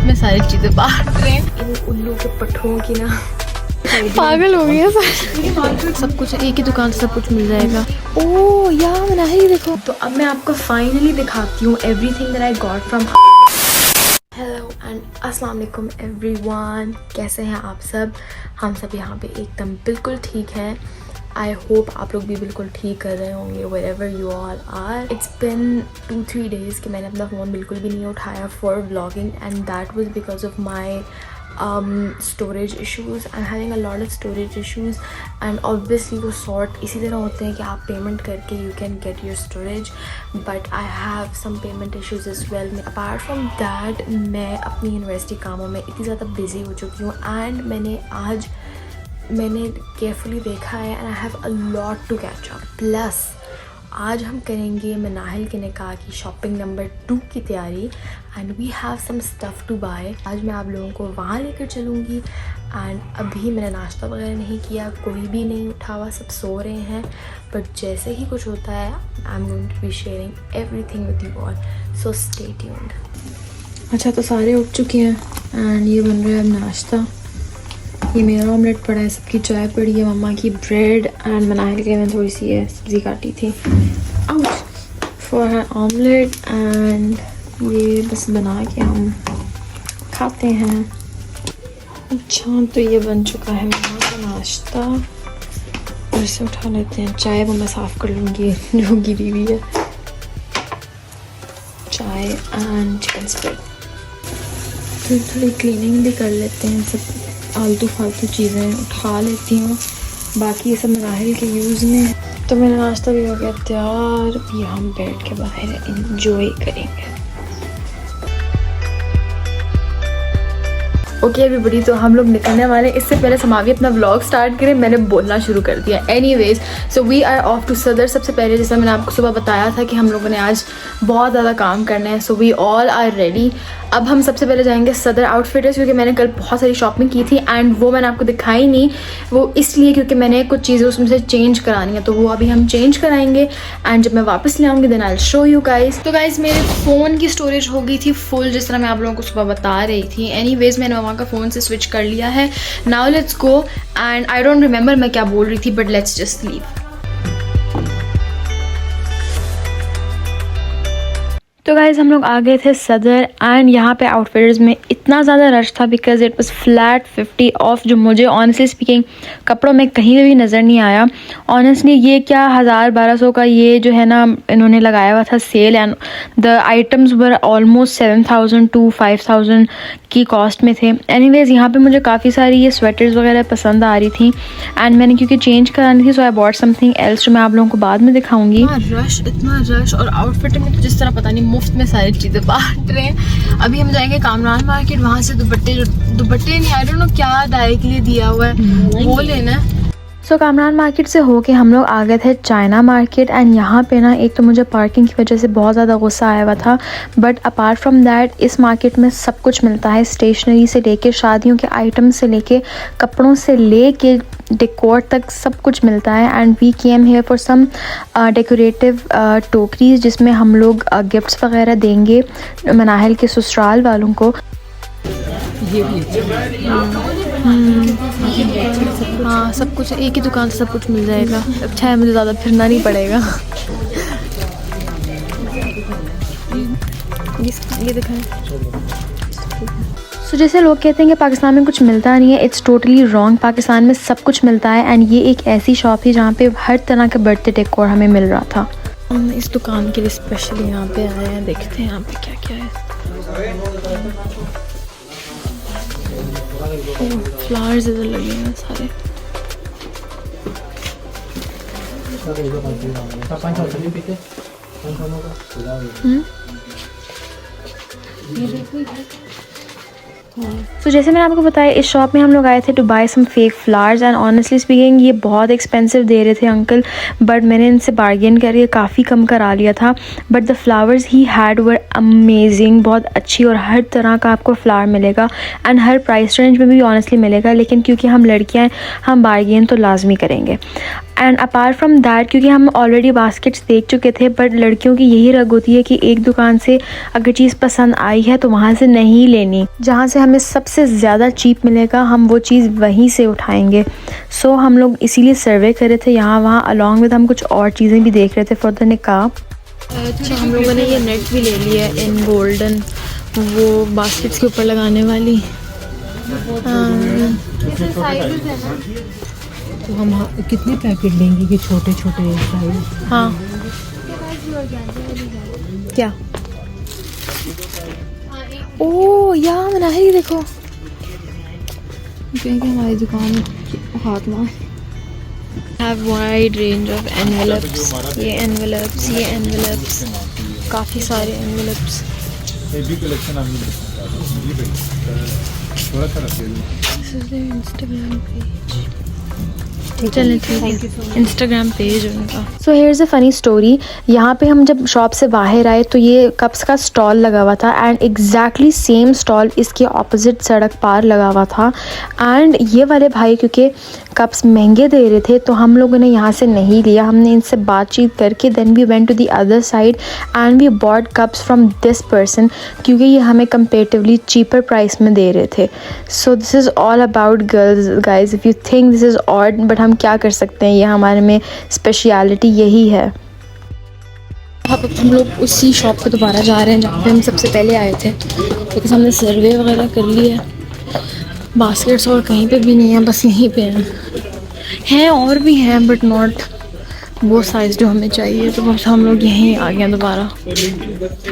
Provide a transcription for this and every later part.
में सारी चीजें बांट रहे हैं। इन उल्लू के पट्ठों की ना पागल हो गई है। सब कुछ एक ही दुकान से सब कुछ मिल जाएगा। ओह यार मैंने ही देखो। तो अब मैं आपको फाइनली दिखाती हूँ everything that I got from. Hello and अस्सलाम वालेकुम एवरीवन, कैसे हैं आप सब? हम सब यहाँ पे एकदम बिल्कुल ठीक हैं। आई होप आप लोग भी बिल्कुल ठीक कर रहे होंगे wherever you all are. It's been 2-3 days कि मैंने अपना फ़ोन बिल्कुल भी नहीं उठाया for vlogging and that was because of my storage issues. I'm having a lot of storage issues and obviously वो sort इसी तरह होते हैं कि आप पेमेंट करके you can get your storage, but I have some payment issues as well. Apart from that मैं अपनी यूनिवर्सिटी कामों में इतनी ज़्यादा बिजी हो चुकी हूँ and मैंने केयरफुली देखा है and I have a lot to catch up. Plus आज हम करेंगे मनाहिल के निकाह की शॉपिंग नंबर 2 की तैयारी and we have some stuff to buy. आज मैं आप लोगों को वहाँ लेकर चलूँगी एंड अभी मैंने नाश्ता वगैरह नहीं किया, कोई भी नहीं उठा हुआ, सब सो रहे हैं। बट जैसे ही कुछ होता है I am going to be sharing everything with you all, so stay tuned. अच्छा तो सारे उठ चुके हैं एंड ये बन रहा है अब नाश्ता। ये मेरा ऑमलेट पड़ा है, सबकी चाय पड़ी है, मम्मा की ब्रेड एंड मनाहिल के मैंने थोड़ी सी ये सब्ज़ी काटी थी फॉर हर ऑमलेट एंड ये बस बना के हम खाते हैं। अच्छा तो ये बन चुका है मम्मा का नाश्ता। घर से उठा लेते हैं, चाय वो मैं साफ़ कर लूँगी जो गिरी हुई है। चाय एंड चिकन स्प्रेड, फिर थोड़ी क्लीनिंग भी कर लेते हैं, सब आलतू फालतू चीज़ें उठा लेती हूँ, बाकी ये सब मनाहिल के यूज़ में। तो मेरा नाश्ता भी हो गया तैयार, अभी हम बैठ के बाहर एंजॉय करेंगे। ओके एवरीबॉडी, तो हम लोग निकलने वाले। इससे पहले समावी अपना व्लॉग स्टार्ट करें, मैंने बोलना शुरू कर दिया। Anyways so we are off to Sadar. सबसे पहले जैसा मैंने आपको सुबह बताया था कि हम लोगों ने आज बहुत ज़्यादा काम करना है, so we all are ready. अब हम सबसे पहले जाएंगे सदर आउटफिटर्स, क्योंकि मैंने कल बहुत सारी शॉपिंग की थी एंड वो मैंने आपको दिखाई नहीं, वो इसलिए क्योंकि मैंने कुछ चीज़ें उसमें से चेंज करानी है, तो वो अभी हम चेंज कराएंगे एंड जब मैं वापस ले आऊँगी then I will show you guys. तो गाइस मेरे फ़ोन की स्टोरेज हो गई थी फुल, जिस तरह मैं आप लोगों को सुबह बता रही थी। एनीवेज मैंने मम्मा का फ़ोन से स्विच कर लिया है। Now let's go and I don't remember मैं क्या बोल रही थी, बट लेट्स जस्ट लीव। तो गाइज़ हम लोग आ गए थे सदर एंड यहाँ पे आउटफिटर्स में इतना ज़्यादा रश था because it was flat 50 of, जो मुझे ऑनेस्टली स्पीकिंग कपड़ों में कहीं भी नज़र नहीं आया। ऑनेस्टली ये क्या 1000-1200 का ये जो है ना इन्होंने लगाया हुआ था sale and the items were almost 7000 to 5000 की कॉस्ट में थे। एनीवेज यहाँ पे मुझे काफ़ी सारी ये स्वेटर्स वगैरह पसंद आ रही थी एंड मैंने क्योंकि चेंज करानी थी सो आई बॉट समथिंग एल्स जो मैं आप लोगों को बाद में दिखाऊंगी। इतना रश और आउटफिट में तो जिस तरह पता नहीं मुफ्त में सारी चीज़ें बांट रहे हैं। अभी हम जाएंगे कामरान मार्केट, वहाँ से दुपट्टे नहीं, आई डोंट नो क्या डायरेक्टली दिया हुआ है वो लेना है। सो कामरान मार्केट से होके हम लोग आ गए थे चाइना मार्केट एंड यहाँ पे ना एक तो मुझे पार्किंग की वजह से बहुत ज़्यादा गुस्सा आया हुआ था, बट अपार्ट फ्रॉम दैट इस मार्केट में सब कुछ मिलता है, स्टेशनरी से लेके शादियों के आइटम से लेके कपड़ों से लेके डेकोर तक सब कुछ मिलता है। And we came here for some decorative टोकरीज जिसमें हम लोग गिफ्ट्स वगैरह देंगे मनाहिल के ससुराल वालों को। हाँ सब कुछ एक ही दुकान से सब कुछ मिल जाएगा। अच्छा है मुझे ज़्यादा फिरना नहीं पड़ेगा। ये दिखाएं। सो जैसे लोग कहते हैं कि पाकिस्तान में कुछ मिलता नहीं है, इट्स टोटली रॉन्ग। पाकिस्तान में सब कुछ मिलता है एंड ये एक ऐसी शॉप है जहाँ पे हर तरह का बर्थडे डेकोर हमें मिल रहा था। हम इस दुकान के लिए स्पेशली यहाँ पे आए हैं, देखते हैं यहाँ पे क्या क्या है। फ्लावर्स इधर लगे हैं सारे। तो जैसे मैंने आपको बताया, इस शॉप में हम लोग आए थे to buy some fake flowers and honestly speaking ये बहुत एक्सपेंसिव दे रहे थे अंकल, बट मैंने इनसे बार्गेन करके काफ़ी कम करा लिया था। But the flowers he had were amazing, बहुत अच्छी, और हर तरह का आपको फ्लावर मिलेगा एंड हर प्राइस रेंज में भी ऑनेस्टली मिलेगा। लेकिन क्योंकि हम लड़कियाँ हैं, हम बार्गेन तो लाजमी करेंगे। एंड अपार्ट फ्रॉम दैट, क्योंकि हम ऑलरेडी बास्केट्स देख चुके थे, बट लड़कियों की यही रग होती है कि एक दुकान से अगर चीज़ पसंद आई है तो वहाँ से नहीं लेनी, जहाँ से हमें सबसे ज़्यादा चीप मिलेगा हम वो चीज़ वहीं से उठाएंगे। सो हम लोग इसीलिए सर्वे कर रहे थे यहाँ वहाँ, अलॉन्ग विद हम कुछ और चीज़ें भी देख रहे थे फॉर द निकाह। अच्छा, हम लोगों ने ये नेट भी ले लिया है इन गोल्डन, वो बास्केट्स के ऊपर लगाने वाली। तो हम कितने पैकेट लेंगे कि छोटे छोटे साइज? हाँ, क्या? ओ यार मनाही देखो, क्योंकि हमारी दुकान हाथ में have wide range of envelopes. ये एनवेलप्स, ये एनवेलप्स, काफ़ी सारे एनवेलप्स। इंस्टाग्राम पेज, चलें ठीक है, इंस्टाग्राम पेज उनका। So here is a funny story. यहाँ पे हम जब शॉप से बाहर आए तो ये कप्स का स्टॉल लगा हुआ था एंड एग्जैक्टली सेम स्टॉल इसके ऑपोजिट सड़क पार लगा हुआ था। एंड ये वाले भाई क्योंकि कप्स महंगे दे रहे थे तो हम लोगों ने यहाँ से नहीं लिया, हमने इनसे बातचीत करके then we went to the other side and we bought cups from this person, क्योंकि ये हमें कंपेरेटिवली चीपर प्राइस में दे रहे थे। सो this is all about girls guys, if you think this is odd, but हम क्या कर सकते हैं, ये हमारे में स्पेशलिटी यही है। अब हम लोग उसी शॉप पे दोबारा जा रहे हैं जहाँ पे हम सबसे पहले आए थे, बिकॉज हमने सर्वे वगैरह कर लिया है। बास्केट्स और कहीं पे भी नहीं है, बस यहीं पे हैं और भी हैं बट नॉट वो साइज़ जो हमें चाहिए, तो बस हम लोग यहीं आ गए दोबारा।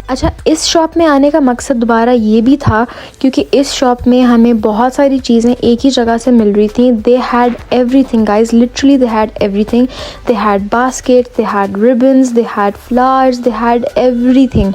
अच्छा, इस शॉप में आने का मकसद दोबारा ये भी था क्योंकि इस शॉप में हमें बहुत सारी चीज़ें एक ही जगह से मिल रही थी। They had everything guys, literally they had everything. They had basket, they had ribbons, they had flowers, they had everything.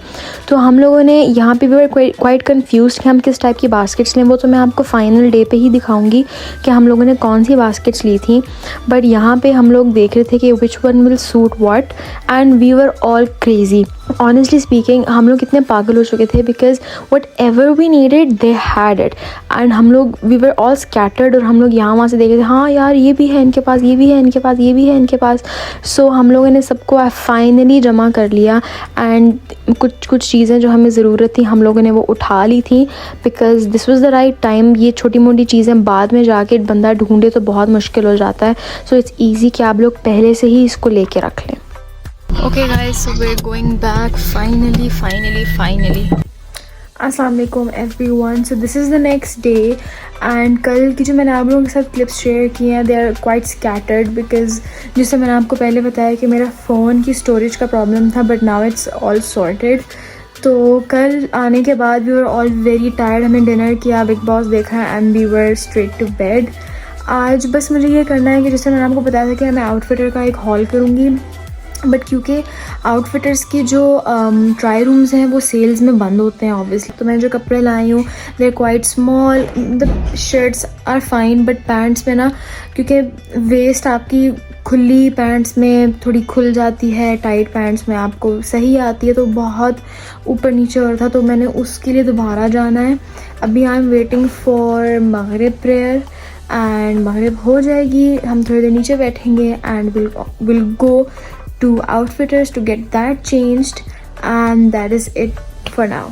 तो हम लोगों ने यहाँ पे भी क्वाइट कन्फ्यूज कि हम किस टाइप की बास्केट्स लें। वो तो मैं आपको फाइनल डे पे ही दिखाऊंगी कि हम लोगों ने कौन सी बास्केट्स ली थी। बट यहाँ पे हम लोग देख रहे थे कि which one will suit what and we were all crazy. Honestly speaking हम लोग इतने पागल हो चुके थे because whatever we needed they had it and हम लोग वी वर ऑल स्कैटर्ड, और हम लोग यहाँ वहाँ से देख रहे थे, हाँ यार ये भी है इनके पास, ये भी है इनके पास, ये भी है इनके पास। सो हम लोगों ने सबको फाइनली जमा कर लिया एंड कुछ चीज़ें जो हमें ज़रूरत थी हम लोगों ने वो उठा ली थी because this was the right time. ये छोटी मोटी चीज़ें बाद में जाके बंदा ढूंढे तो बहुत मुश्किल हो जाता है। सो इट्स ईजी कि आप लोग पहले से ही इसको लेके रख लें। Okay guys, so we're going back finally. अस्सलाम वालेकुम everyone. So this is the next day and कल की जो मैंने आप लोगों के साथ क्लिप्स शेयर किए हैं they are quite scattered because जिससे मैंने आपको पहले बताया कि मेरा फ़ोन की स्टोरेज का प्रॉब्लम था but now it's all sorted. तो कल आने के बाद we were all very tired, हमने डिनर किया, बिग बॉस देखा and we were straight to bed. आज बस मुझे ये करना है कि जैसे मैंने आपको बताया था कि मैं आउटफिटर का एक हॉल करूँगी, बट क्योंकि आउटफिटर्स की जो ट्राई रूम्स हैं वो सेल्स में बंद होते हैं ऑब्वियसली। तो मैं जो कपड़े लाई हूँ they are quite small, the shirts are fine but pants में ना, क्योंकि वेस्ट आपकी खुली पैंट्स में थोड़ी खुल जाती है, टाइट पैंट्स में आपको सही आती है, तो बहुत ऊपर नीचे हो रहा था, तो मैंने उसके लिए दोबारा जाना है। अभी आई एम वेटिंग फॉर मगरिब प्रेयर एंड मगरिब हो जाएगी, हम थोड़ी देर नीचे बैठेंगे and will go to outfitters to get that changed and that is it for now.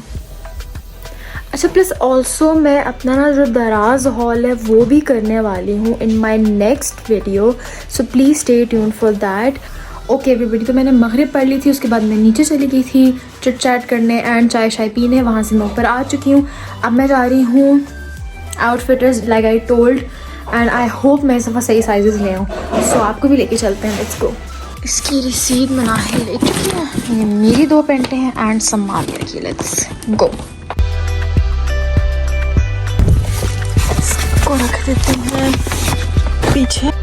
अच्छा, प्लस ऑल्सो मैं अपना ना जो दराज हॉल है वो भी करने वाली हूँ in my next video, so please stay tuned for that. Okay everybody, तो मैंने मगरिब पढ़ ली थी, उसके बाद मैं नीचे चली गई थी चिट चैट करने एंड चाय शाय पीने, वहाँ से मैं ऊपर आ चुकी हूँ। अब मैं जा रही हूँ outfitters like I told and I hope मैं इस दफ़ा सही साइजेस ले आऊँ, सो आपको भी लेके चलते हैं, लेट्स गो। इसकी रिसीट बना के ले चुकी हूँ, ये मेरी 2 पेंटें हैं एंड सम्मान की, लेट्स गो। इसको रख देते हैं पीछे।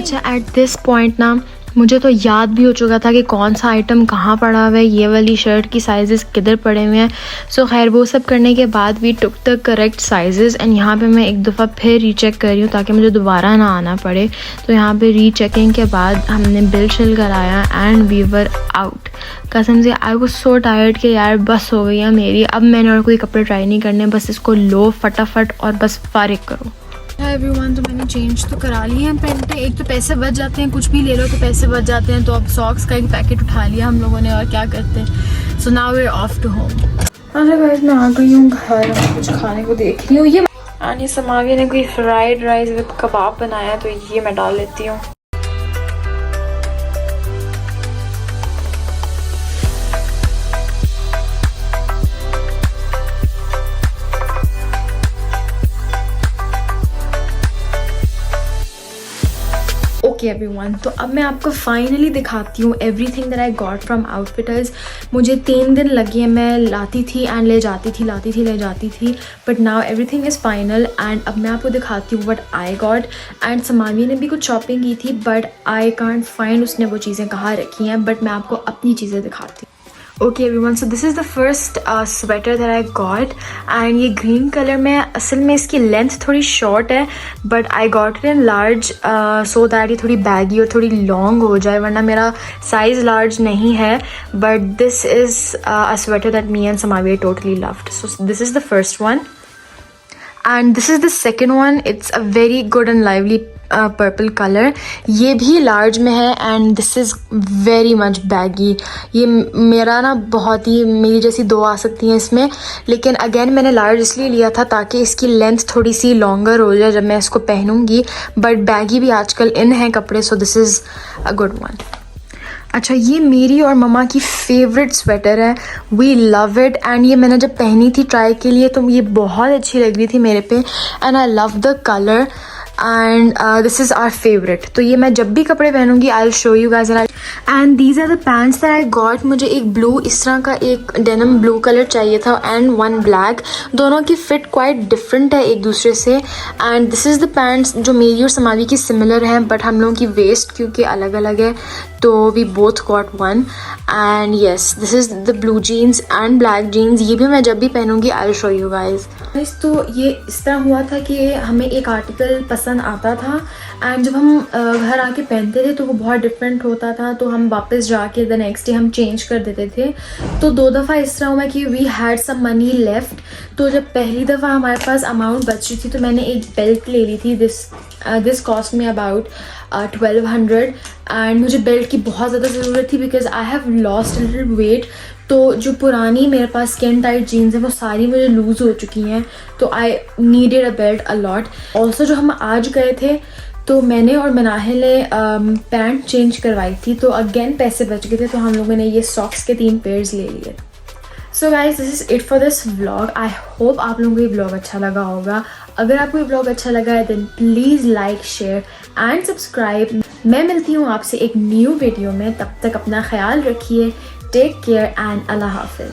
अच्छा एट दिस पॉइंट ना मुझे तो याद भी हो चुका था कि कौन सा आइटम कहाँ पड़ा हुआ है, ये वाली शर्ट की साइजेस किधर पड़े हुए हैं। सो खैर वो सब करने के बाद we took the correct sizes and यहाँ पे मैं एक दफ़ा फिर रीचेक कर रही हूँ ताकि मुझे दोबारा ना आना पड़े। तो यहाँ पे रीचेकिंग के बाद हमने बिल शिल कराया एंड वी वर आउट। कसम से आई वाज सो टायर्ड कि यार बस हो गई है मेरी, अब मैंने और कोई कपड़े ट्राई नहीं करने, बस इसको लो फटाफट और बस फारिग करो। एवरीवन, तो मैंने चेंज तो करा लिए हैं पैंटें। एक तो पैसे बच जाते हैं, कुछ भी ले लो तो पैसे बच जाते हैं, तो अब सॉक्स का एक पैकेट उठा लिया हम लोगों ने और क्या करते हैं। So now we are off to home. अच्छा गाइस, मैं आ गई हूँ घर, कुछ खाने को देख रही हूँ। ये आनी समावी ने कोई फ्राइड राइस विद कबाब बनाया, तो ये मैं डाल लेती हूँ। ओके एवरीवन, तो अब मैं आपको फाइनली दिखाती हूँ everything that I got from outfitters. मुझे 3 दिन लगे, मैं लाती थी एंड ले जाती थी, लाती थी ले जाती थी, but now everything is final and अब मैं आपको दिखाती हूँ व्हाट आई गॉट। एंड समावी ने भी कुछ शॉपिंग की थी बट आई कांट फाइंड उसने वो चीज़ें कहाँ रखी हैं, बट मैं आपको अपनी चीज़ें दिखाती हूँ। Okay everyone, so this is the first sweater that I got and ये ग्रीन कलर में, असल में इसकी लेंथ थोड़ी शॉर्ट है but I got it in large so that ये थोड़ी बैगी और थोड़ी लॉन्ग हो जाए, वरना मेरा साइज़ लार्ज नहीं है। But this is a sweater that me and Samavi totally loved. So this is the first one and this is the second one. It's a very good and lively purple colour, ये भी large में है and this is very much baggy. ये मेरा ना बहुत ही, मेरी जैसी 2 आ सकती हैं इसमें, लेकिन अगेन मैंने लार्ज इसलिए लिया था ताकि इसकी लेंथ थोड़ी सी लॉन्गर हो जाए जब मैं इसको पहनूंगी, बट बैगी भी आजकल इन है कपड़े, सो this is a good one. अच्छा, ये मेरी और मम्मा की फेवरेट स्वेटर है, वी लव इट एंड ये मैंने जब पहनी थी ट्राई के लिए तो ये बहुत अच्छी लग रही थी मेरे पे and I love the colour and this is our favourite. तो ये मैं जब भी कपड़े पहनूंगी I will show you guys. And these are the pants that I got. मुझे एक ब्लू, इस तरह का एक डेनिम ब्लू कलर चाहिए था एंड 1 ब्लैक। दोनों की फिट क्वाइट डिफरेंट है एक दूसरे से and this is the pants जो मेरी और समावी की सिमिलर हैं, बट हम लोगों की वेस्ट क्योंकि अलग अलग है तो we both got 1 and yes this is the blue jeans and black jeans. ये भी मैं जब भी पहनूंगी I will show you guys. तो ये इस तरह हुआ था कि हमें एक आर्टिकल पसंद आता था एंड जब हम घर आके पहनते थे तो वो बहुत डिफरेंट होता था, तो हम वापस जाके द नेक्स्ट डे हम चेंज कर देते थे। तो 2 दफ़ा इस तरह हुआ कि we had some money left, तो जब पहली दफ़ा हमारे पास अमाउंट बच रही थी तो मैंने एक बेल्ट ले ली थी। This cost me about 1200 and मुझे बेल्ट की बहुत ज़्यादा ज़रूरत थी because I have lost a little weight. तो जो पुरानी मेरे पास स्किन टाइट जीन्स हैं वो सारी मुझे लूज़ हो चुकी हैं, तो I needed a belt a lot. Also जो हम आज गए थे तो मैंने और मनाहिल ने पैंट चेंज करवाई थी, तो अगेन पैसे बच गए थे, तो हम लोगों ने ये सॉक्स के 3 पेयर्स ले लिए। So guys, this is it for this vlog. I hope आप लोगों को ये व्लॉग अच्छा लगा होगा। अगर आपको ये व्लॉग अच्छा लगा है then please like, share and subscribe. मैं मिलती हूँ आपसे एक न्यू वीडियो में, तब तक अपना ख्याल रखिए। टेक केयर एंड अल्लाह हाफिज़।